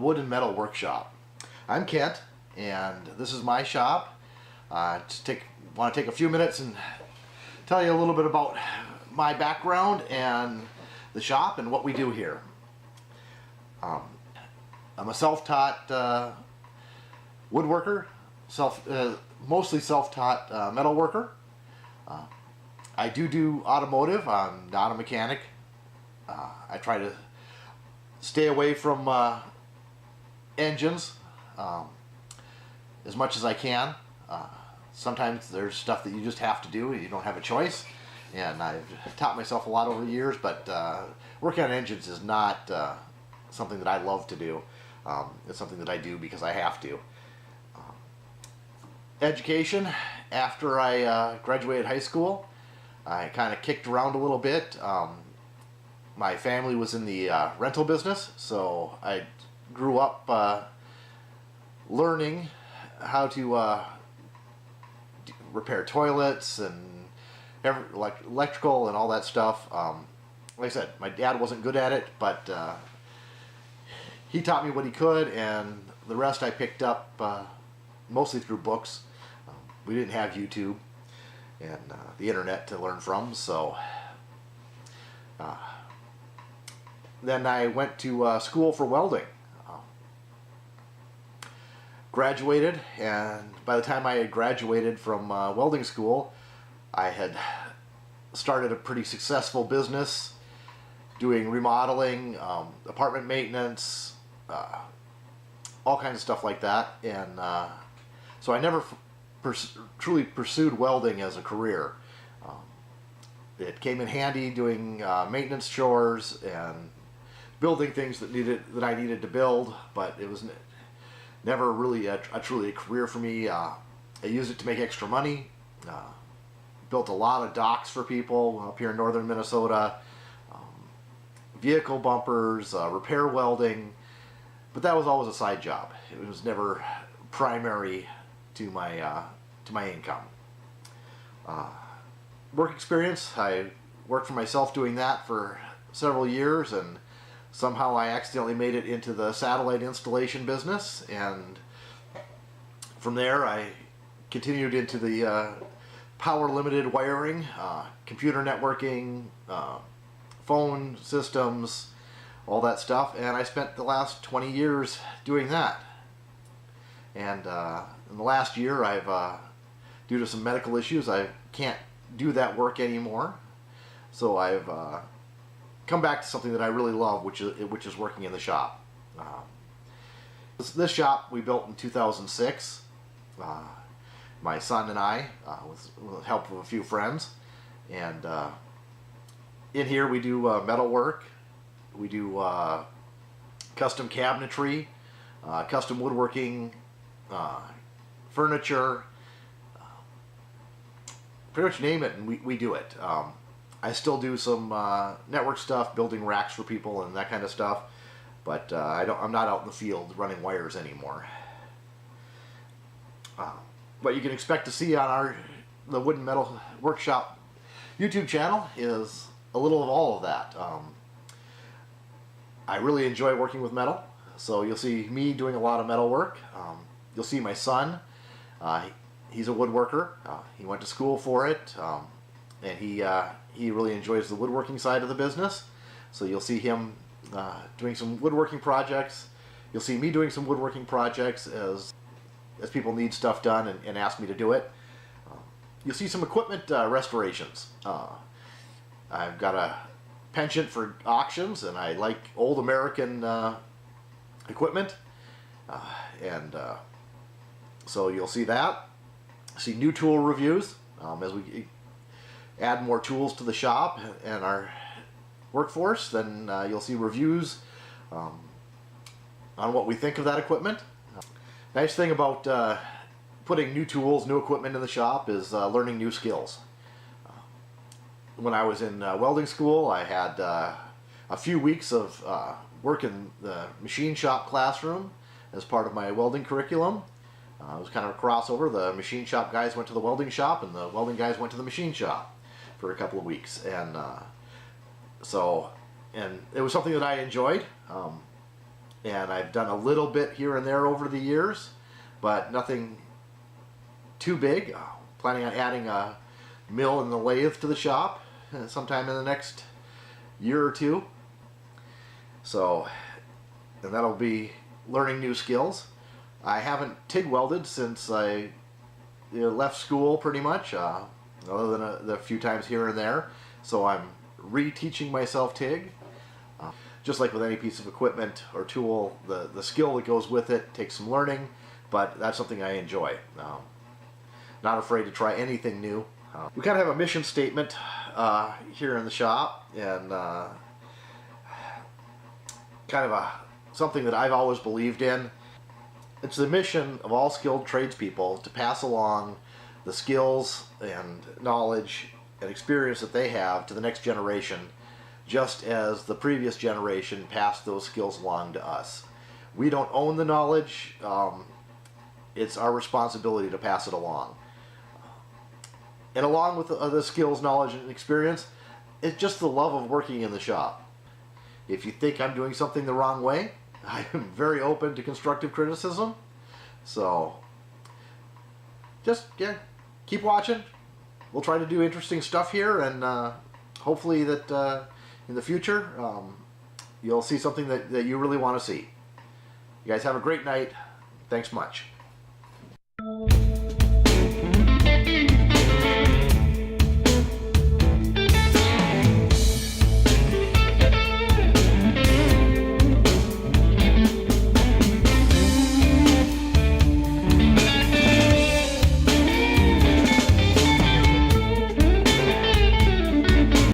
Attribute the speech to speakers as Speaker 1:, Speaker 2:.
Speaker 1: Wood and Metal Workshop. I'm Kent, and this is my shop. Want to take a few minutes and tell you a little bit about my background and the shop and what we do here. I'm a self-taught woodworker, mostly self-taught metal worker. I do automotive. I'm not a mechanic. I try to stay away from engines as much as I can. Sometimes there's stuff that you just have to do, you don't have a choice, and I've taught myself a lot over the years, but working on engines is not something that I love to do. It's something that I do because I have to. Education, after I graduated high school, I kind of kicked around a little bit. My family was in the rental business, so I grew up learning how to repair toilets and electrical and all that stuff. Like I said, my dad wasn't good at it, but he taught me what he could, and the rest I picked up mostly through books. We didn't have YouTube and the internet to learn from, so then I went to school for welding. Graduated, and by the time I had graduated from welding school, I had started a pretty successful business doing remodeling, apartment maintenance, all kinds of stuff like that. And so I never truly pursued welding as a career. It came in handy doing maintenance chores and building things that I needed to build, but it was never really truly a career for me. I used it to make extra money. Built a lot of docks for people up here in northern Minnesota. Vehicle bumpers, repair welding, but that was always a side job. It was never primary to my income. Work experience, I worked for myself doing that for several years, and somehow I accidentally made it into the satellite installation business, and from there I continued into the power limited wiring, computer networking, phone systems, all that stuff, and I spent the last 20 years doing that. And in the last year, due to some medical issues, I can't do that work anymore, so I've come back to something that I really love, which is working in the shop. This shop we built in 2006. My son and I, with the help of a few friends, and in here we do metal work. We do custom cabinetry, custom woodworking, furniture, pretty much name it, and we do it. I still do some network stuff, building racks for people and that kind of stuff, but I'm not out in the field running wires anymore. What you can expect to see on the Wood and Metal Workshop YouTube channel is a little of all of that. I really enjoy working with metal, so you'll see me doing a lot of metal work. You'll see my son. He's a woodworker. He went to school for it, and he really enjoys the woodworking side of the business. So you'll see him doing some woodworking projects. You'll see me doing some woodworking projects as people need stuff done and ask me to do it. You'll see some equipment restorations. I've got a penchant for auctions, and I like old American equipment, and so you'll see that. See new tool reviews as we add more tools to the shop and our workforce. Then you'll see reviews on what we think of that equipment. Nice thing about putting new tools, new equipment in the shop is learning new skills. When I was in welding school, I had a few weeks of work in the machine shop classroom as part of my welding curriculum. It was kind of a crossover. The machine shop guys went to the welding shop, and the welding guys went to the machine shop for a couple of weeks. And it was something that I enjoyed. and I've done a little bit here and there over the years, but nothing too big. Planning on adding a mill and the lathe to the shop sometime in the next year or two. So, and that'll be learning new skills. I haven't TIG welded since I left school, pretty much, other than a few times here and there. So I'm reteaching myself TIG. Just like with any piece of equipment or tool, the skill that goes with it takes some learning, but that's something I enjoy. Not afraid to try anything new. We kind of have a mission statement here in the shop, and kind of something that I've always believed in. It's the mission of all skilled tradespeople to pass along the skills and knowledge and experience that they have to the next generation, just as the previous generation passed those skills along to us. We don't own the knowledge. It's our responsibility to pass it along. And along with the skills, knowledge, and experience, it's just the love of working in the shop. If you think I'm doing something the wrong way, I am very open to constructive criticism. So, just, keep watching. We'll try to do interesting stuff here, and hopefully that in the future you'll see something that you really want to see. You guys have a great night. Thanks much.